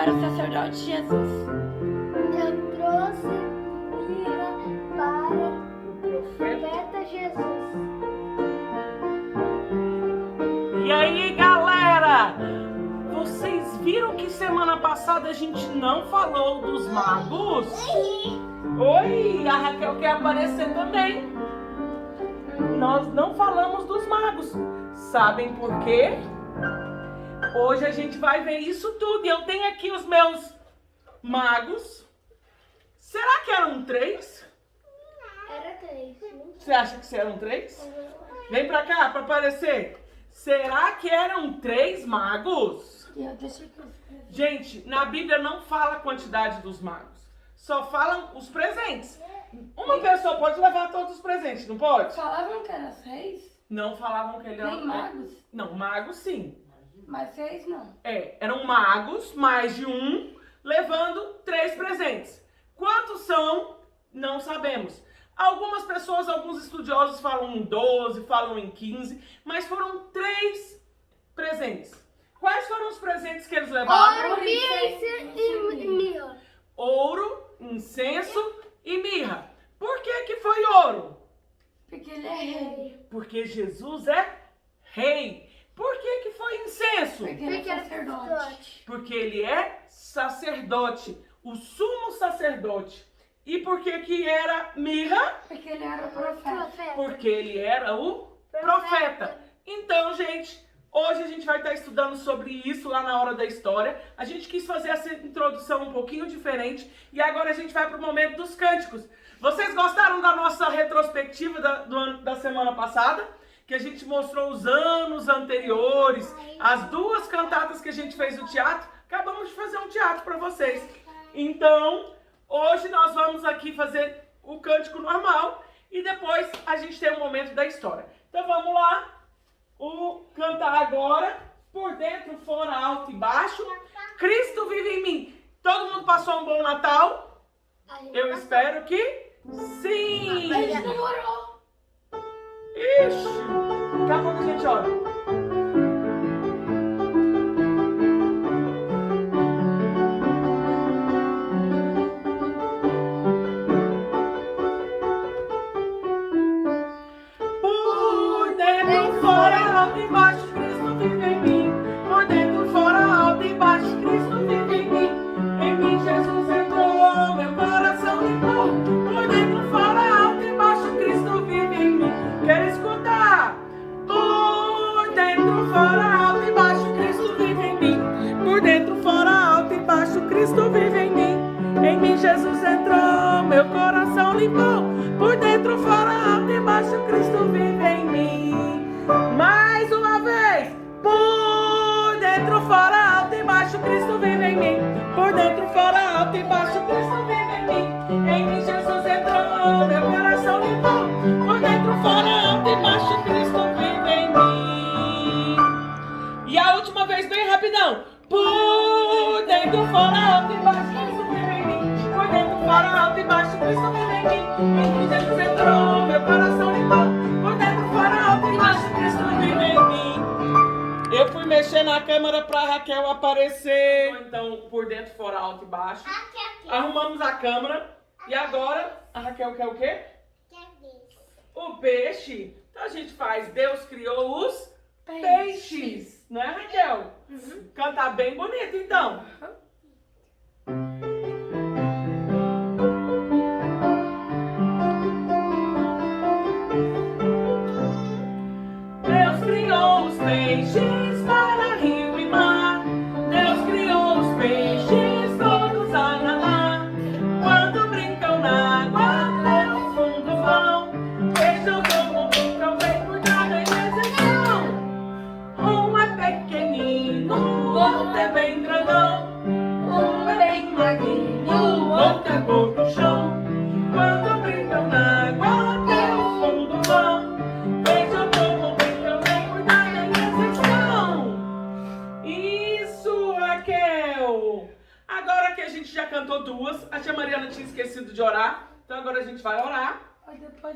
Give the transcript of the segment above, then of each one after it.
era o sacerdote Jesus? Eu trouxe mirra para O o profeta. profeta Jesus. E aí, galera? Vocês viram que semana passada a gente não falou dos magos? Oi, a Raquel quer aparecer também. Nós não falamos dos magos. Sabem por quê? Hoje a gente vai ver isso tudo. E eu tenho aqui os meus magos. Será que eram 3? Era 3. Você acha que eram 3? Vem pra cá pra aparecer. Será que eram 3 magos? E eu deixo aqui. Gente, na Bíblia não fala a quantidade dos magos. Só falam os presentes. Uma pessoa pode levar todos os presentes, não pode? Falavam que era 6? Não falavam que ele era... Nem magos? Não, magos sim. Mas 6 não. Eram magos, mais de um, levando 3 presentes. Quantos são? Não sabemos. Algumas pessoas, alguns estudiosos falam em 12, falam em 15, mas foram 3 presentes. Quais foram os presentes que eles levaram? Ouro, e mirra. Ouro, incenso e mirra. Por que foi ouro? Porque ele é rei. Porque Jesus é rei. Por que foi incenso? Porque ele Porque é era sacerdote. sacerdote. Porque ele é sacerdote, o sumo sacerdote. E por que era mirra? Porque ele era o profeta. Porque ele era o profeta. Então, gente, hoje a gente vai estar estudando sobre isso lá na hora da história. A gente quis fazer essa introdução um pouquinho diferente e agora a gente vai para o momento dos cânticos. Vocês gostaram da nossa retrospectiva da semana passada? Que a gente mostrou os anos anteriores, as 2 cantatas que a gente fez no teatro. Acabamos de fazer um teatro para vocês. Então, hoje nós vamos aqui fazer o cântico normal e depois a gente tem o momento da história. Então vamos lá. O cantar agora, por dentro, fora, alto e baixo. Cristo vive em mim. Todo mundo passou um bom Natal? Eu espero que sim. A gente não orou. Ixi, daqui a pouco a gente ora. Por dentro, fora, alto e baixo, Cristo vive em mim. Por dentro, fora, alto e baixo, Cristo vive em mim. Em mim Jesus entrou, meu coração limpou. Por dentro, fora, alto e baixo, Cristo vive em mim. Quero escutar. Por dentro, fora, alto e baixo, Cristo vive em mim. Por dentro, fora, alto e baixo, Cristo vive em mim. Em mim Jesus entrou, meu coração limpou. Por dentro, fora, alto e baixo, Cristo vive em mim. Mais uma vez. Por dentro, fora, alto e baixo, Cristo vive em mim. Por dentro, fora, alto e baixo, Cristo vive em mim. Em mim Jesus entrou, meu coração limpou. Por dentro, fora, alto e baixo, Cristo vive em mim. E a última vez, bem rapidão. Por dentro, fora, alto e baixo, Cristo vive em mim. Por dentro, fora, alto e baixo, Cristo vive em mim. Em mim Jesus entrou, meu coração limpou. Por dentro, fora, alto e baixo, Cristo vive em mim. Eu fui mexer na câmera pra Raquel aparecer. Então, por dentro, fora, alto e baixo. Arrumamos a câmera. E agora, a Raquel quer o quê? O peixe. Então a gente faz, Deus criou os peixes. Não é, Raquel? Cantar bem bonito, então. Deus criou os peixes para rio e mar. Deus criou os peixes todos a nadar. Quando brincam na água, até o fundo vão. Vejam como brincam, bem cuidado em exceção. Um é pequenino, o outro é bem grandão. Um é bem magrinho, o outro é gorduchão. Quando brincam na água, até o fundo vão. Vejam como brincam, bem cuidado em exceção. Isso, Raquel! Agora que a gente já cantou 2, a tia Mariana tinha esquecido de orar. Então agora a gente vai orar.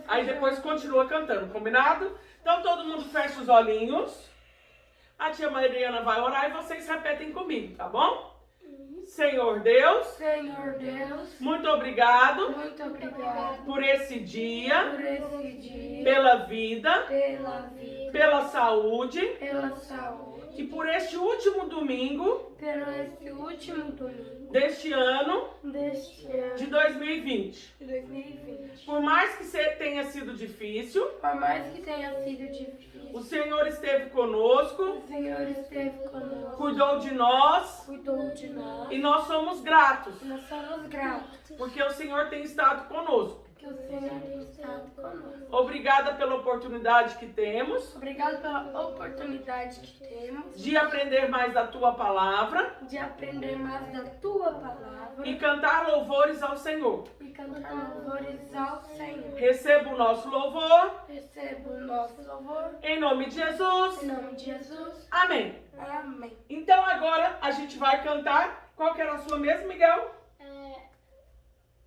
Aí depois continua cantando, combinado? Então todo mundo fecha os olhinhos. A tia Mariana vai orar e vocês repetem comigo, tá bom? Senhor Deus, Senhor Deus, muito obrigado muito obrigado por esse dia, por esse dia, pela vida, pela vida, pela saúde pela saúde, e por este último domingo pelo esse último domingo deste ano deste ano de 2020. de 2020. Por mais que tenha sido difícil, Por mais que tenha sido difícil, o Senhor esteve conosco, o Senhor esteve conosco, cuidou de nós cuidou de nós. e nós somos gratos, Nós somos gratos porque o Senhor tem estado conosco. que o Senhor tem estado conosco. Obrigada pela oportunidade que temos Obrigado pela oportunidade que temos de aprender mais da tua palavra de aprender mais da tua palavra e cantar louvores ao Senhor. e cantar louvores ao Senhor. Receba o nosso louvor, Receba o nosso louvor em nome de Jesus. em nome de Jesus. Amém. Amém. Então agora a gente vai cantar. Qual que era a sua mesmo, Miguel?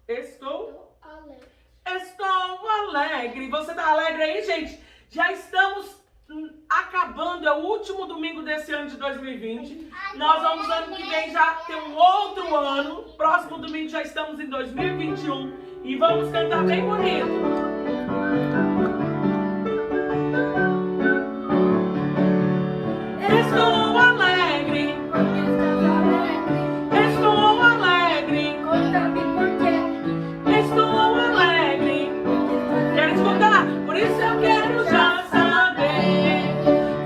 Estou alegre. Você tá alegre aí, gente? Já estamos acabando, é o último domingo desse ano de 2020. Nós vamos ano que vem já ter um outro ano. Próximo domingo já estamos em 2021 e vamos cantar bem bonito. Estou alegre, Porque estás alegre, estou alegre, conta-me por quê. estou alegre. Quero te contar, por isso eu quero já saber.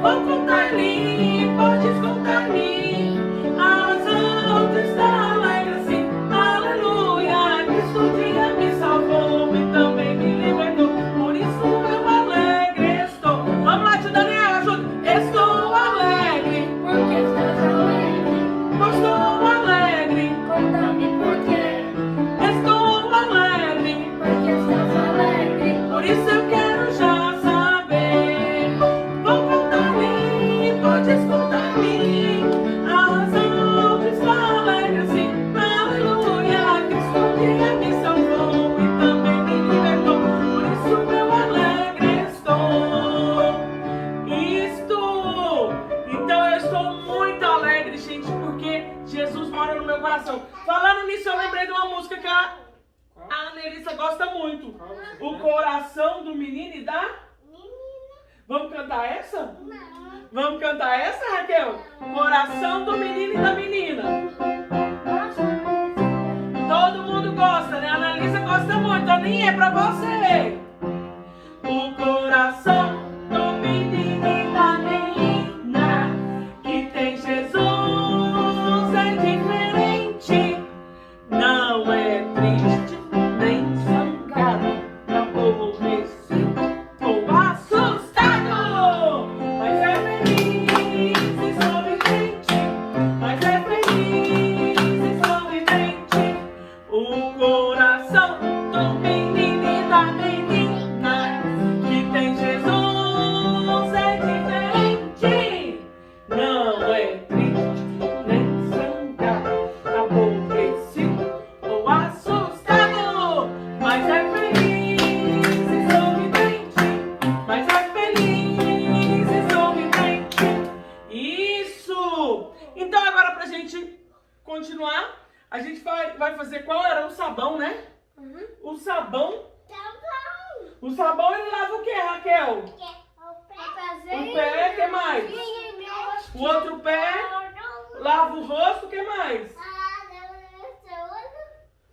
Vou contar-lhe, podes contar-me. A razão de estar alegre assim, aleluia. Cristo um dia me salvou e também me libertou. Por isso eu alegre estou. Vamos lá, tio Daniel, ajuda. Estou alegre, Porque estás alegre, estou alegre, conta-me por quê. estou alegre. Porque estás alegre, Por isso eu quero já saber. Vou contar-lhe, podes contar-me. A razão de estar alegre assim, aleluia. Cristo um dia me salvou e também me libertou. Por isso eu alegre estou. Então eu estou muito alegre, gente, porque Jesus mora no meu coração. Falando nisso, eu lembrei de uma música que a Nerissa gosta muito. O coração do menino e da... Vamos cantar essa? Vamos cantar essa, Raquel? Coração do menino e da menina. Todo mundo gosta, né? A Analisa gosta muito, então nem é pra você. O coração do menino e da menina que tem Jesus é diferente. Não é triste, nem zangado, aborrecido ou assustado, mas é feliz e sorridente, mas é feliz e sorridente. O coração do menino e da menina que tem Jesus é diferente. Não é triste, nem zangado, aborrecido ou assustado, mas é feliz e sorridente, mas é feliz e sorridente. Isso! Então agora pra gente continuar, a gente vai fazer qual era o sabão, né? O sabão. O sabão ele lava o que, Raquel? O pé, o que mais? O outro pé, lava o rosto, o que mais?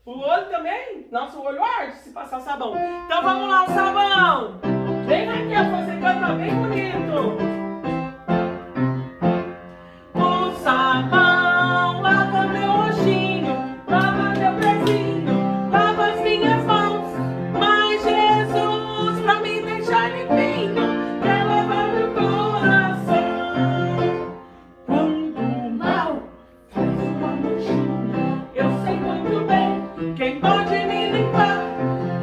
O olho também? Nossa, o olho arde se passar sabão. Então vamos lá, o sabão. Vem, Raquel, você canta bem bonito. O sabão lava meu rostinho, lava meu pezinho, lava as minhas mãos. Mas Jesus, pra me deixar limpinho, quer lavar meu coração. Quando o mal faz uma manchinha, eu sei muito bem quem pode me limpar.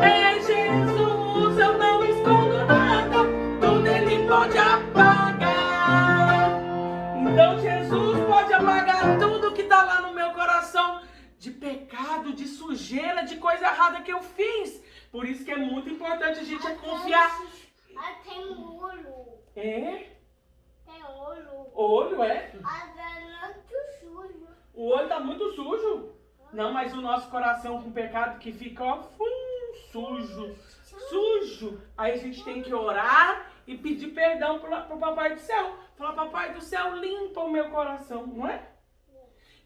É Jesus, eu não escondo nada, tudo ele pode apagar. Então Jesus pode apagar tudo que tá lá no meu coração de pecado, de sujeira, de coisa errada que eu fiz. Por isso que é muito importante a gente confiar. Tem olho. É? Tem olho. Olho, é? Mas é muito sujo. O olho tá muito sujo. Não, mas o nosso coração com pecado que fica, ó, sujo. Sujo. Aí a gente tem que orar e pedir perdão pro Papai do Céu. Falar, Papai do Céu, limpa o meu coração, não é?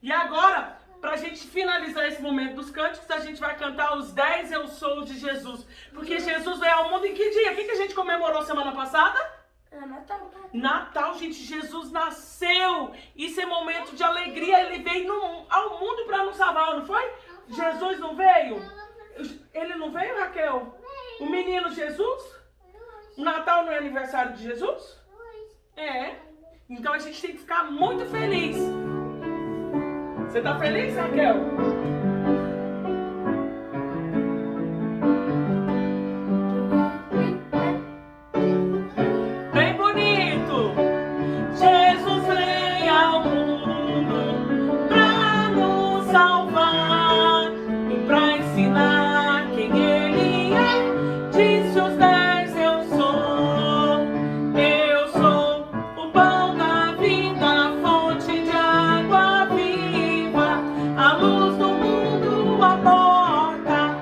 E agora, pra gente finalizar esse momento dos cânticos, a gente vai cantar os 10 Eu Sou de Jesus. Porque Jesus veio ao mundo em que dia? O que a gente comemorou semana passada? Natal. Natal, gente. Jesus nasceu. Isso é momento de alegria. Ele veio ao mundo pra nos salvar, não foi? Jesus não veio? Ele não veio, Raquel? O menino Jesus? O Natal não é aniversário de Jesus? É. Então a gente tem que ficar muito feliz. Você tá feliz, Raquel? Bem bonito! Jesus veio ao mundo pra nos salvar e pra ensinar quem Ele é. Disse os 10 eu sou. Eu sou o pão da vida, a fonte de água viva, a luz do mundo, a porta,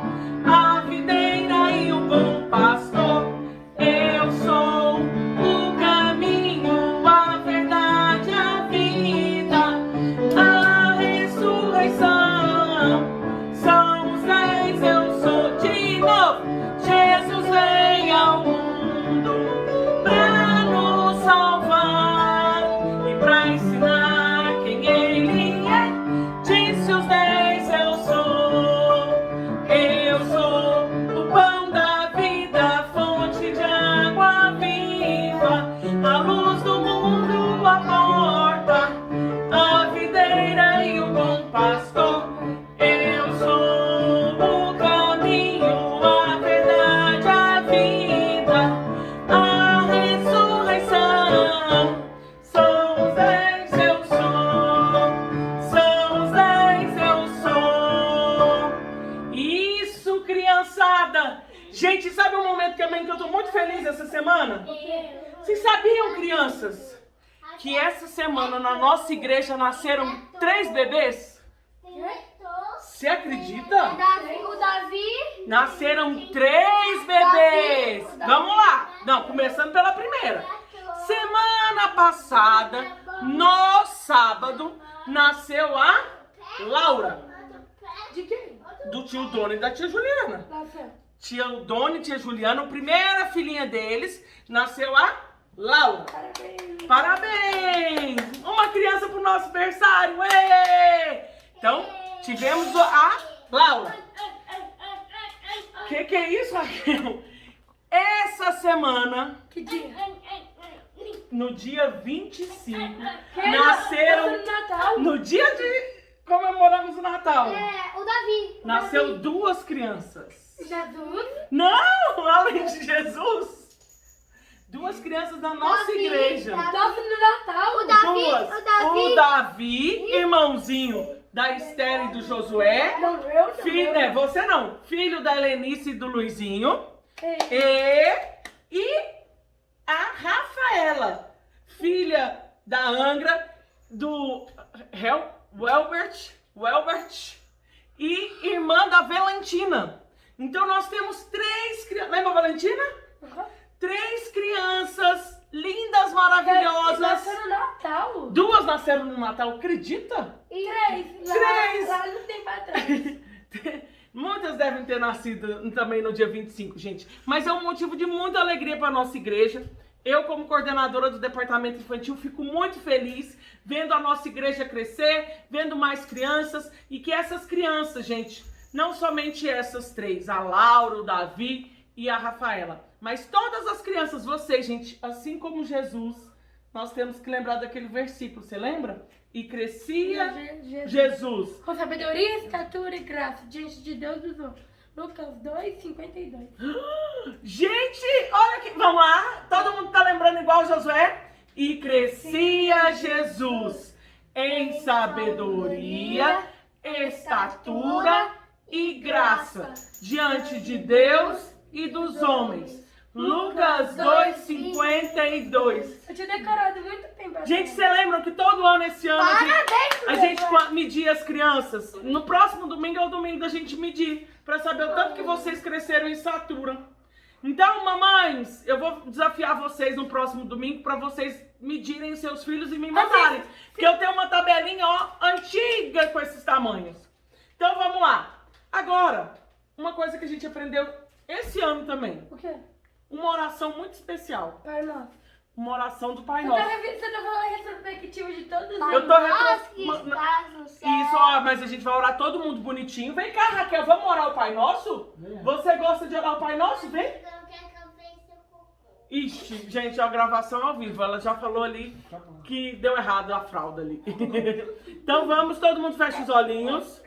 a videira e o bom pastor. Eu sou o caminho, a verdade, a vida, a ressurreição. São os 10 eu sou. De novo. Jesus veio ao mundo pra nos salvar e pra ensinar quem Ele é. Disse os 10 eu sou. Eu sou o pão da vida, a fonte de água viva, a luz do mundo, a porta, a videira e o bom pastor. Eu sou o caminho, a verdade, a vida, a ressurreição. São os 10 eu sou. São os 10 eu sou. Isso, criançada! Gente, sabe um momento também que eu tô muito feliz essa semana? Vocês sabiam, crianças, que essa semana na nossa igreja nasceram 3 bebês? Você acredita? O Davi. Nasceram 3 bebês. Vamos lá. Não, começando pela primeira. Semana passada, no sábado, nasceu a Laura. De quem? Do tio Doni e da tia Juliana. Tio Doni e tia Juliana, a primeira filhinha deles, nasceu a Laura. Parabéns. Parabéns! Uma criança pro nosso berçário. Ê! Então, tivemos a Laura. Que é isso, Raquel? Essa semana, Que dia? no dia 25, nasceram... No Natal. No dia de comemoramos o Natal. O Davi. Nasceu 2 crianças. Jesus. Não, além de Jesus. 2 crianças da nossa igreja. Davi no Natal. O Davi, irmãozinho da Esther e do Josué. Não, eu não. Filho, você não. Filho da Helenice e do Luizinho. E a Rafaela, filha da Angra, do Welbert e irmã da Valentina. Então nós temos 3 crianças. Lembra a Valentina? 3 crianças lindas, maravilhosas. Nasceram no Natal. 2 nasceram no Natal, acredita? E 3. 3. Lá não tem pra trás. Muitas devem ter nascido também no dia 25, gente. Mas é um motivo de muita alegria para nossa igreja. Eu, como coordenadora do departamento infantil, fico muito feliz vendo a nossa igreja crescer, vendo mais crianças. E que essas crianças, gente, não somente essas 3, a Laura, o Davi e a Rafaela, mas todas as crianças, vocês, gente, assim como Jesus, nós temos que lembrar daquele versículo, você lembra? E crescia Jesus. Com sabedoria, estatura e graça diante de Deus dos homens. Lucas 2:52. Gente, olha aqui, vamos lá. Todo mundo tá lembrando igual Josué? E crescia Jesus em sabedoria, estatura e graça diante de Deus e dos homens. Lucas 2:52. Eu tinha decorado muito tempo. Gente, você lembra que todo ano esse ano a gente media as crianças? No próximo domingo é o domingo da gente medir, pra saber o tanto que vocês cresceram em estatura. Então, mamães, eu vou desafiar vocês no próximo domingo pra vocês medirem seus filhos e me mandarem. Porque eu tenho uma tabelinha, ó, antiga com esses tamanhos. Então, vamos lá. Agora, uma coisa que a gente aprendeu esse ano também. O quê? Uma oração muito especial. Pai Nosso. Uma oração do Pai Você Nosso. tá falando a retrospectiva de todos os Eu tô Nosso que estás no céu. Isso, ó, mas a gente vai orar todo mundo bonitinho. Vem cá, Raquel, vamos orar o Pai Nosso? Você gosta de orar o Pai Nosso? Vem. Então quer que eu veja seu cocô? Ixi, gente, a gravação ao vivo. Ela já falou ali que deu errado a fralda ali. Então vamos, todo mundo fecha os olhinhos.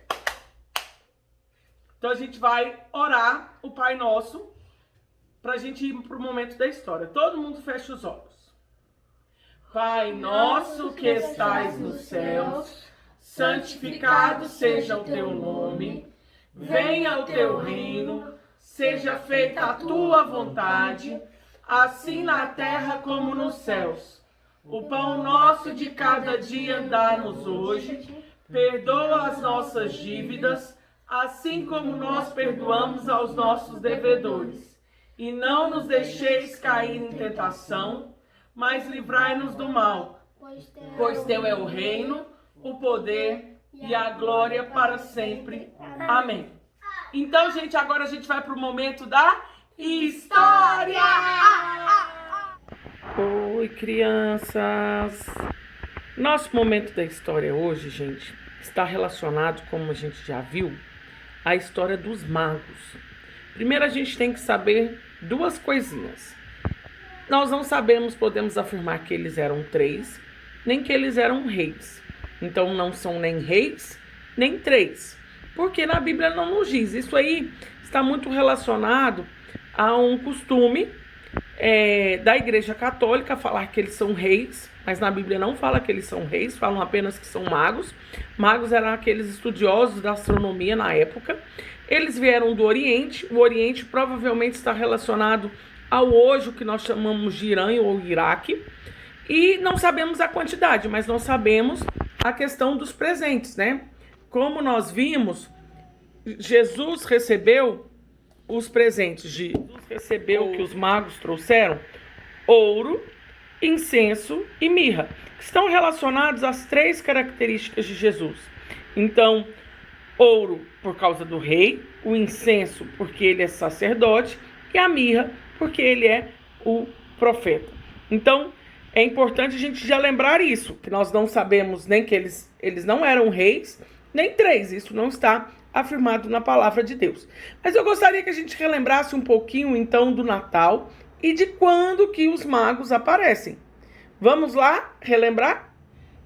Então a gente vai orar o Pai Nosso pra gente ir pro momento da história. Todo mundo fecha os olhos. Pai nosso que estais nos céus, santificado seja o teu nome. Venha o teu reino, seja feita a tua vontade, assim na terra como nos céus. O pão nosso de cada dia dá-nos hoje. Perdoa as nossas dívidas, assim como nós perdoamos aos nossos devedores. E não nos deixeis cair em tentação, mas livrai-nos do mal. Pois teu é o reino, o poder e a glória para sempre. Amém. Então, gente, agora a gente vai para o momento da história! Oi, crianças! Nosso momento da história hoje, gente, está relacionado, como a gente já viu, à história dos magos. Primeiro a gente tem que saber duas coisinhas. Nós não sabemos, podemos afirmar que eles eram 3, nem que eles eram reis. Então não são nem reis, nem 3. Porque na Bíblia não nos diz. Isso aí está muito relacionado a um costume da Igreja Católica falar que eles são reis, mas na Bíblia não fala que eles são reis, falam apenas que são magos. Magos eram aqueles estudiosos da astronomia na época. Eles vieram do Oriente. O Oriente provavelmente está relacionado ao hoje, o que nós chamamos de Irã ou Iraque. E não sabemos a quantidade, mas nós sabemos a questão dos presentes, né? Como nós vimos, Jesus recebeu os presentes. Jesus recebeu o que os magos trouxeram: ouro, incenso e mirra, que estão relacionados às 3 características de Jesus. Então, ouro por causa do rei, o incenso porque ele é sacerdote e a mirra porque ele é o profeta. Então, é importante a gente já lembrar isso, que nós não sabemos nem que eles não eram reis, nem 3, isso não está afirmado na palavra de Deus. Mas eu gostaria que a gente relembrasse um pouquinho, então, do Natal e de quando que os magos aparecem. Vamos lá relembrar?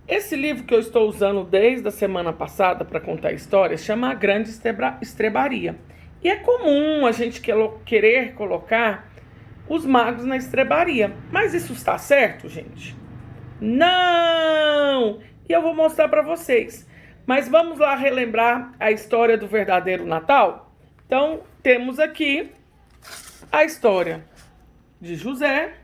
Esse livro que eu estou usando desde a semana passada para contar a história chama A Grande Estrebaria. E é comum a gente querer colocar os magos na estrebaria. Mas isso está certo, gente? Não! E eu vou mostrar para vocês. Mas vamos lá relembrar a história do verdadeiro Natal? Então, temos aqui a história de José.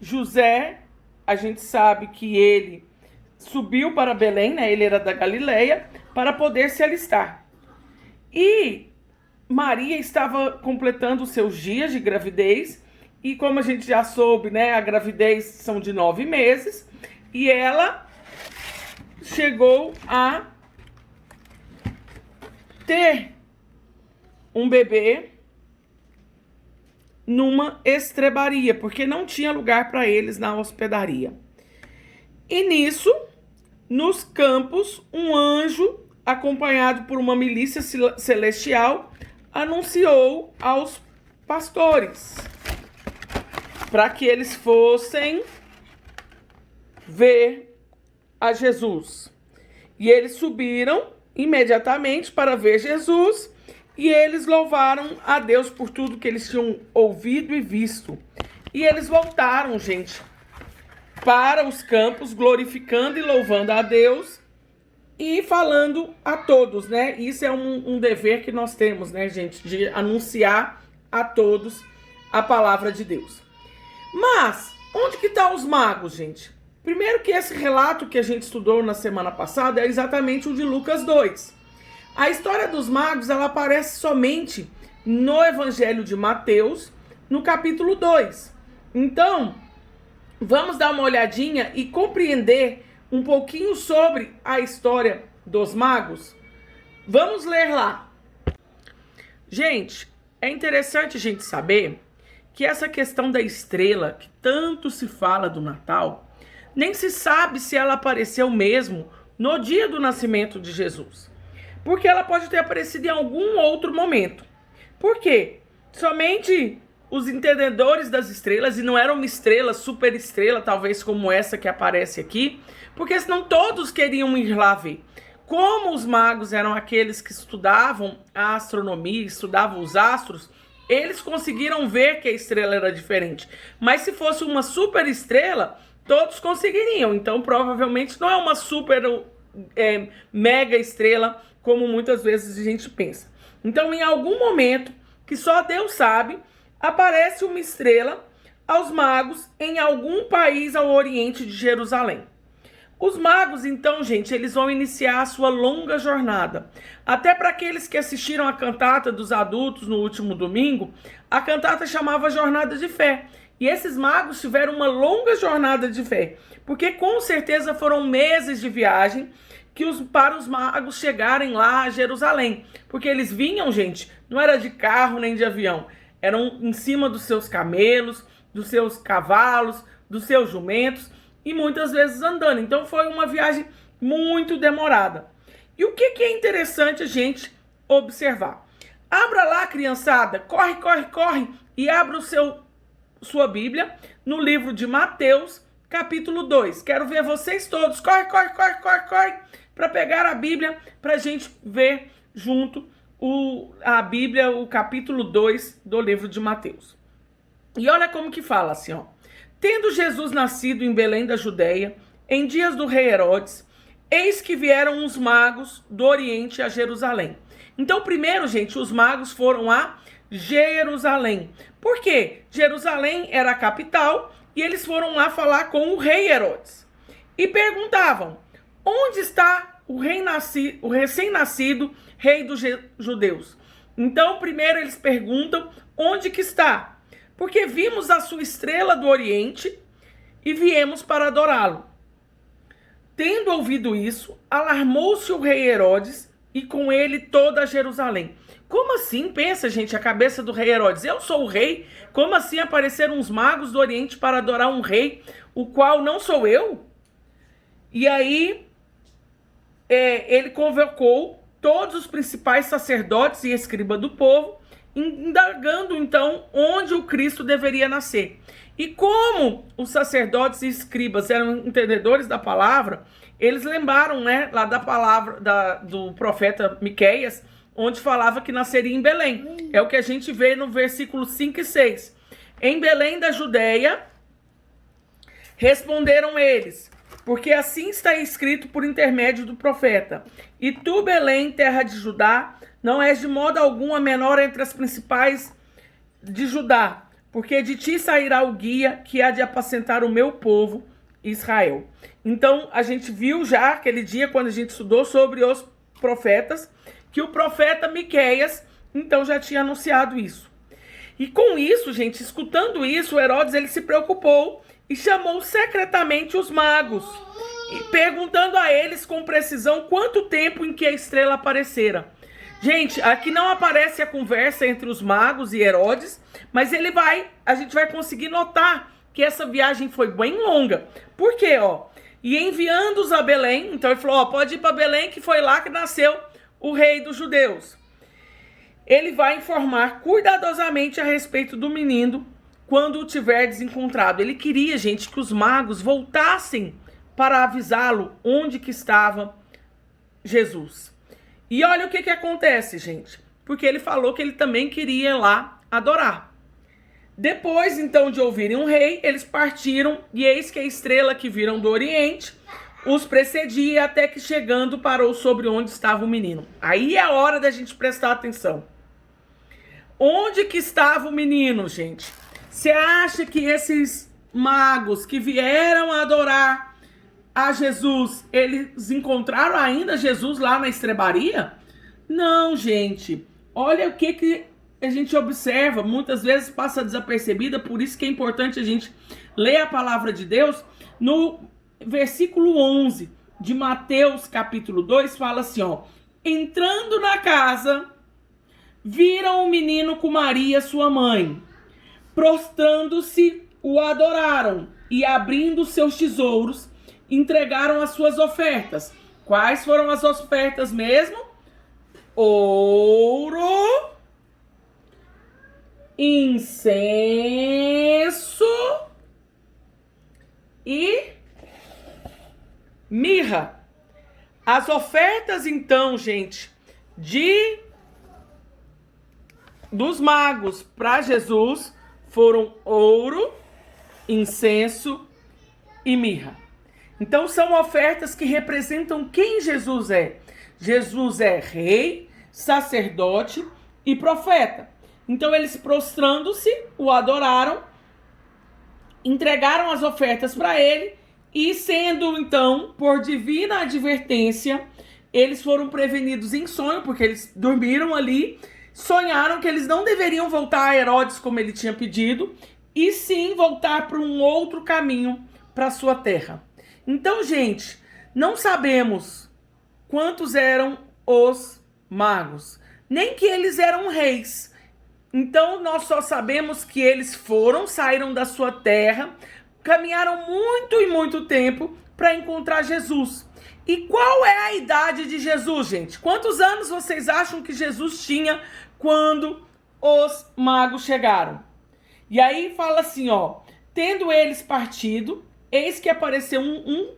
José, a gente sabe que ele subiu para Belém, né? Ele era da Galileia, para poder se alistar. E Maria estava completando os seus dias de gravidez. E como a gente já soube, né? A gravidez são de 9 meses. E ela chegou a ter um bebê numa estrebaria, porque não tinha lugar para eles na hospedaria. E nisso, nos campos, um anjo, acompanhado por uma milícia celestial, anunciou aos pastores para que eles fossem ver a Jesus. E eles subiram imediatamente para ver Jesus, e eles louvaram a Deus por tudo que eles tinham ouvido e visto. E eles voltaram, gente, para os campos, glorificando e louvando a Deus e falando a todos, né? Isso é um dever que nós temos, né, gente? De anunciar a todos a palavra de Deus. Mas, onde que estão os magos, gente? Primeiro que esse relato que a gente estudou na semana passada é exatamente o de Lucas 2. A história dos magos, ela aparece somente no Evangelho de Mateus, no capítulo 2. Então, vamos dar uma olhadinha e compreender um pouquinho sobre a história dos magos? Vamos ler lá. Gente, é interessante a gente saber que essa questão da estrela, que tanto se fala do Natal, nem se sabe se ela apareceu mesmo no dia do nascimento de Jesus. Porque ela pode ter aparecido em algum outro momento. Por quê? Somente os entendedores das estrelas, e não era uma estrela, super estrela, talvez como essa que aparece aqui, porque senão todos queriam ir lá ver. Como os magos eram aqueles que estudavam a astronomia, estudavam os astros, eles conseguiram ver que a estrela era diferente. Mas se fosse uma super estrela, todos conseguiriam. Então, provavelmente, não é uma super mega estrela, como muitas vezes a gente pensa. Então, em algum momento, que só Deus sabe, aparece uma estrela aos magos em algum país ao oriente de Jerusalém. Os magos, então, gente, eles vão iniciar a sua longa jornada. Até para aqueles que assistiram a cantata dos adultos no último domingo, a cantata chamava Jornada de Fé. E esses magos tiveram uma longa jornada de fé, porque com certeza foram meses de viagem para os magos chegarem lá a Jerusalém. Porque eles vinham, gente, não era de carro nem de avião, eram em cima dos seus camelos, dos seus cavalos, dos seus jumentos, e muitas vezes andando. Então foi uma viagem muito demorada. E o que é interessante a gente observar? Abra lá, criançada, corre, corre, corre, e abra sua Bíblia no livro de Mateus, capítulo 2. Quero ver vocês todos. Corre, corre, corre, corre, corre, para pegar a Bíblia, para a gente ver junto a Bíblia, o capítulo 2 do livro de Mateus. E olha como que fala assim, ó. Tendo Jesus nascido em Belém da Judeia, em dias do rei Herodes, eis que vieram uns magos do Oriente a Jerusalém. Então, primeiro, gente, os magos foram a Jerusalém. Por quê? Jerusalém era a capital e eles foram lá falar com o rei Herodes. E perguntavam, onde está o recém-nascido rei dos judeus? Então, primeiro eles perguntam, onde que está? Porque vimos a sua estrela do Oriente e viemos para adorá-lo. Tendo ouvido isso, alarmou-se o rei Herodes e com ele toda Jerusalém. Como assim? Pensa, gente, a cabeça do rei Herodes. Eu sou o rei? Como assim apareceram uns magos do Oriente para adorar um rei, o qual não sou eu? E aí, ele convocou todos os principais sacerdotes e escribas do povo, indagando então onde o Cristo deveria nascer. E como os sacerdotes e escribas eram entendedores da palavra, eles lembraram, né, lá da palavra do profeta Miqueias, onde falava que nasceria em Belém. É o que a gente vê no versículo 5 e 6. Em Belém da Judeia, responderam eles, porque assim está escrito por intermédio do profeta. E tu, Belém, terra de Judá, não és de modo algum a menor entre as principais de Judá, porque de ti sairá o guia que há de apacentar o meu povo, Israel. Então, a gente viu já aquele dia, quando a gente estudou sobre os profetas, que o profeta Miqueias, então, já tinha anunciado isso. E com isso, gente, escutando isso, Herodes, ele se preocupou e chamou secretamente os magos, perguntando a eles com precisão quanto tempo em que a estrela aparecera. Gente, aqui não aparece a conversa entre os magos e Herodes, mas a gente vai conseguir notar que essa viagem foi bem longa. Por quê, ó? E enviando-os a Belém, então ele falou, ó, pode ir para Belém, que foi lá que nasceu o rei dos judeus. Ele vai informar cuidadosamente a respeito do menino quando o tiverdes encontrado. Ele queria, gente, que os magos voltassem para avisá-lo onde que estava Jesus. E olha o que acontece, gente. Porque ele falou que ele também queria ir lá adorar. Depois, então, de ouvirem um rei, eles partiram e eis que a estrela que viram do Oriente os precedia até que chegando parou sobre onde estava o menino. Aí é a hora da gente prestar atenção. Onde que estava o menino, gente? Você acha que esses magos que vieram adorar a Jesus, eles encontraram ainda Jesus lá na estrebaria? Não, gente. Olha o que a gente observa, muitas vezes passa desapercebida, por isso que é importante a gente ler a palavra de Deus. No versículo 11 de Mateus capítulo 2, fala assim, ó: entrando na casa, viram o menino com Maria, sua mãe. Prostrando-se, o adoraram e, abrindo seus tesouros, entregaram as suas ofertas. Quais foram as ofertas mesmo? Ouro, incenso e mirra. As ofertas, então, gente, dos magos para Jesus foram ouro, incenso e mirra. Então são ofertas que representam quem Jesus é. Jesus é rei, sacerdote e profeta. Então eles, prostrando-se, o adoraram, entregaram as ofertas para ele e, sendo então por divina advertência, eles foram prevenidos em sonho, porque eles dormiram ali, sonharam que eles não deveriam voltar a Herodes como ele tinha pedido, e sim voltar para um outro caminho para sua terra. Então, gente, não sabemos quantos eram os magos, nem que eles eram reis. Então, nós só sabemos que eles saíram da sua terra, caminharam muito e muito tempo para encontrar Jesus. E qual é a idade de Jesus, gente? Quantos anos vocês acham que Jesus tinha quando os magos chegaram? E aí fala assim, ó: tendo eles partido, eis que apareceu um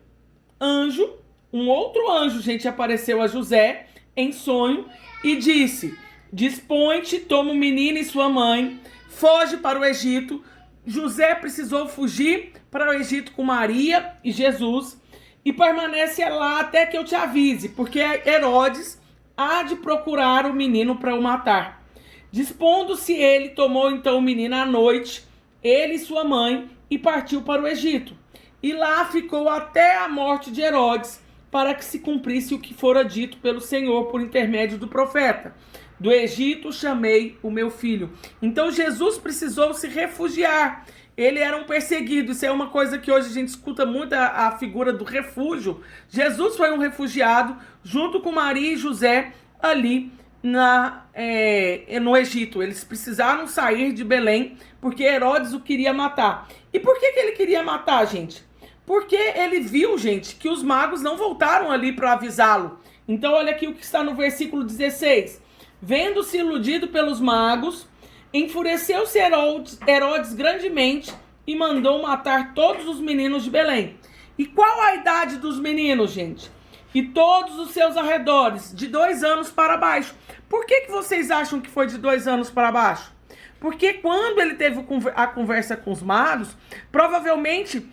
anjo, um outro anjo, gente, apareceu a José em sonho e disse: dispõe-te, toma o menino e sua mãe, foge para o Egito. José precisou fugir para o Egito com Maria e Jesus e permanece lá até que eu te avise, porque Herodes há de procurar o menino para o matar. Dispondo-se ele, tomou então o menino à noite, ele e sua mãe, e partiu para o Egito. E lá ficou até a morte de Herodes, para que se cumprisse o que fora dito pelo Senhor por intermédio do profeta: do Egito chamei o meu filho. Então Jesus precisou se refugiar. Ele era um perseguido. Isso é uma coisa que hoje a gente escuta muito, a figura do refúgio. Jesus foi um refugiado junto com Maria e José ali no Egito. Eles precisaram sair de Belém porque Herodes o queria matar. E por que ele queria matar, gente? Porque ele viu, gente, que os magos não voltaram ali para avisá-lo. Então olha aqui o que está no versículo 16. Vendo-se iludido pelos magos, enfureceu-se Herodes grandemente e mandou matar todos os meninos de Belém. E qual a idade dos meninos, gente? E todos os seus arredores, de 2 anos para baixo. Por que vocês acham que foi de 2 anos para baixo? Porque quando ele teve a conversa com os magos, provavelmente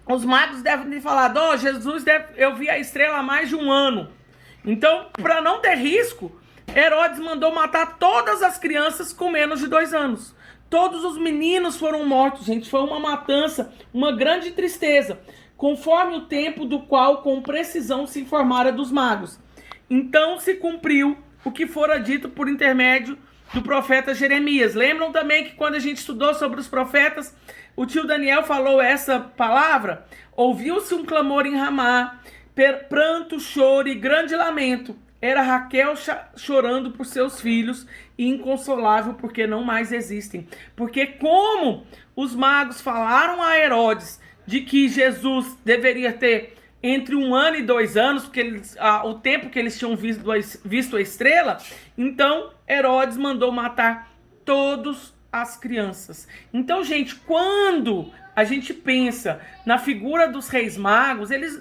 os magos devem ter falado: ó, eu vi a estrela há mais de 1 ano. Então, para não ter risco, Herodes mandou matar todas as crianças com menos de 2 anos. Todos os meninos foram mortos, gente. Foi uma matança, uma grande tristeza, conforme o tempo do qual com precisão se informara dos magos. Então se cumpriu o que fora dito por intermédio do profeta Jeremias. Lembram também que quando a gente estudou sobre os profetas, o tio Daniel falou essa palavra? Ouviu-se um clamor em Ramá, pranto, choro e grande lamento. Era Raquel chorando por seus filhos e inconsolável porque não mais existem. Porque como os magos falaram a Herodes de que Jesus deveria ter entre 1 ano e 2 anos, porque o tempo que eles tinham visto a estrela, então Herodes mandou matar todas as crianças. Então, gente, quando a gente pensa na figura dos reis magos, eles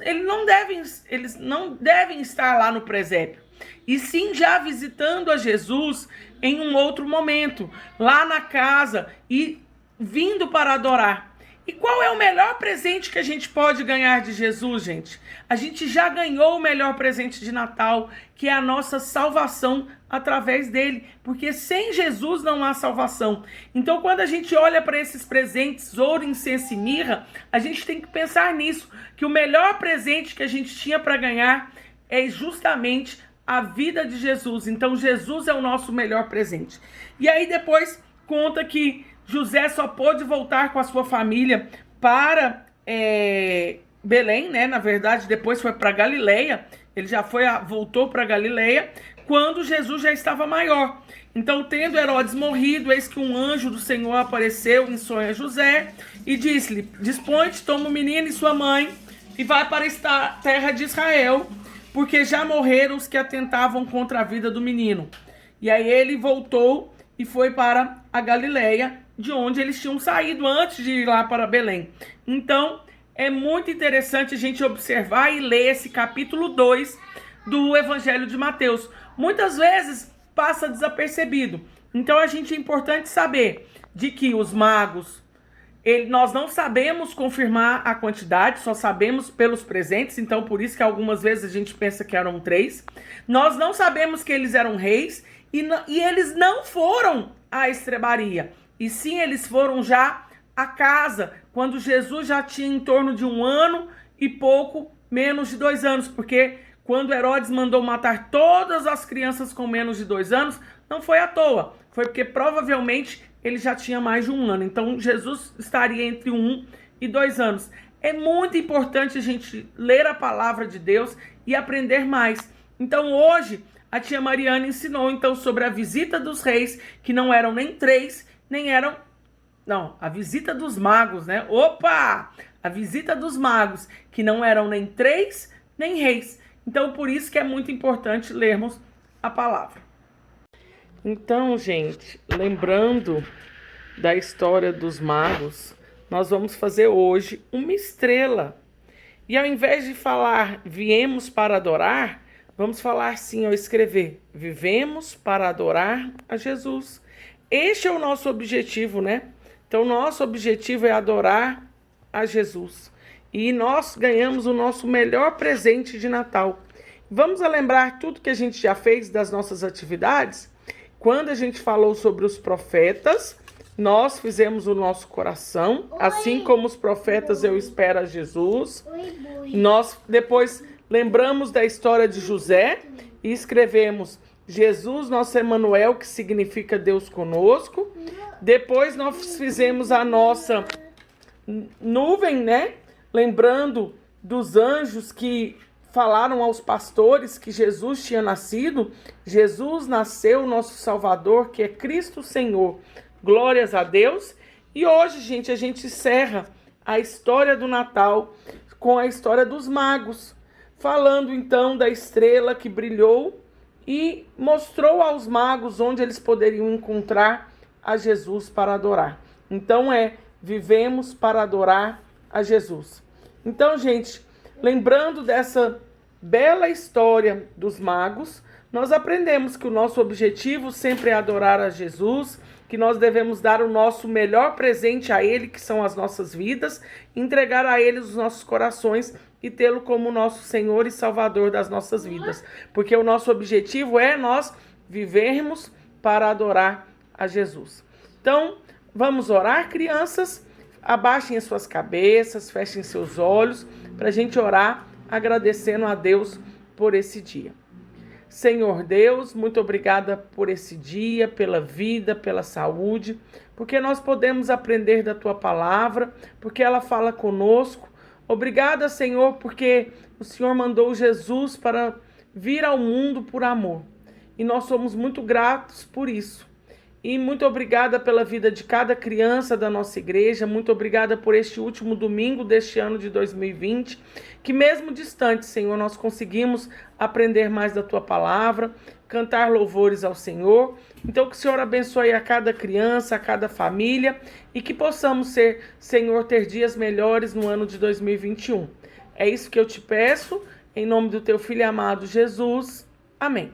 não devem estar lá no presépio, e sim já visitando a Jesus em um outro momento, lá na casa e vindo para adorar. E qual é o melhor presente que a gente pode ganhar de Jesus, gente? A gente já ganhou o melhor presente de Natal, que é a nossa salvação através dele, porque sem Jesus não há salvação. Então, quando a gente olha para esses presentes, ouro, incenso e mirra, a gente tem que pensar nisso, que o melhor presente que a gente tinha para ganhar é justamente a vida de Jesus. Então, Jesus é o nosso melhor presente. E aí depois conta que José só pôde voltar com a sua família para Belém, né? Na verdade, depois foi para Galileia. Ele já voltou para Galileia quando Jesus já estava maior. Então, tendo Herodes morrido, eis que um anjo do Senhor apareceu em sonho a José e disse-lhe: dispõe-te, toma o menino e sua mãe e vai para a terra de Israel, porque já morreram os que atentavam contra a vida do menino. E aí ele voltou e foi para a Galileia, de onde eles tinham saído antes de ir lá para Belém. Então, é muito interessante a gente observar e ler esse capítulo 2 do Evangelho de Mateus. Muitas vezes passa desapercebido. Então, é importante saber de que os magos, nós não sabemos confirmar a quantidade, só sabemos pelos presentes. Então, por isso que algumas vezes a gente pensa que eram 3. Nós não sabemos que eles eram reis e eles não foram à estrebaria. E sim, eles foram já à casa, quando Jesus já tinha em torno de 1 ano e pouco menos de 2 anos. Porque quando Herodes mandou matar todas as crianças com menos de 2 anos, não foi à toa. Foi porque provavelmente ele já tinha mais de 1 ano. Então Jesus estaria entre 1 e 2 anos. É muito importante a gente ler a palavra de Deus e aprender mais. Então hoje a tia Mariana ensinou então sobre a visita dos reis, que não eram nem 3, nem eram... Não, a visita dos magos, né? Opa! A visita dos magos, que não eram nem 3, nem reis. Então, por isso que é muito importante lermos a palavra. Então, gente, lembrando da história dos magos, nós vamos fazer hoje uma estrela. E ao invés de falar viemos para adorar, vamos falar assim, ao escrever, vivemos para adorar a Jesus. Este é o nosso objetivo, né? Então, nosso objetivo é adorar a Jesus. E nós ganhamos o nosso melhor presente de Natal. Vamos lembrar tudo que a gente já fez das nossas atividades? Quando a gente falou sobre os profetas, nós fizemos o nosso coração. Assim como os profetas, eu espero a Jesus. Nós depois lembramos da história de José e escrevemos Jesus, nosso Emanuel, que significa Deus conosco. Depois nós fizemos a nossa nuvem, né? Lembrando dos anjos que falaram aos pastores que Jesus tinha nascido. Jesus nasceu, nosso Salvador, que é Cristo Senhor. Glórias a Deus. E hoje, gente, a gente encerra a história do Natal com a história dos magos, falando então da estrela que brilhou e mostrou aos magos onde eles poderiam encontrar a Jesus para adorar. Então vivemos para adorar a Jesus. Então, gente, lembrando dessa bela história dos magos, nós aprendemos que o nosso objetivo sempre é adorar a Jesus, que nós devemos dar o nosso melhor presente a Ele, que são as nossas vidas, entregar a Ele os nossos corações e tê-lo como nosso Senhor e Salvador das nossas vidas. Porque o nosso objetivo é nós vivermos para adorar a Jesus. Então, vamos orar, crianças? Abaixem as suas cabeças, fechem seus olhos, para a gente orar, agradecendo a Deus por esse dia. Senhor Deus, muito obrigada por esse dia, pela vida, pela saúde, porque nós podemos aprender da Tua palavra, porque ela fala conosco. Obrigada, Senhor, porque o Senhor mandou Jesus para vir ao mundo por amor. E nós somos muito gratos por isso. E muito obrigada pela vida de cada criança da nossa igreja. Muito obrigada por este último domingo deste ano de 2020. Que mesmo distante, Senhor, nós conseguimos aprender mais da Tua palavra, cantar louvores ao Senhor. Então que o Senhor abençoe a cada criança, a cada família. E que possamos ser, Senhor, ter dias melhores no ano de 2021. É isso que eu te peço, em nome do Teu Filho amado Jesus. Amém.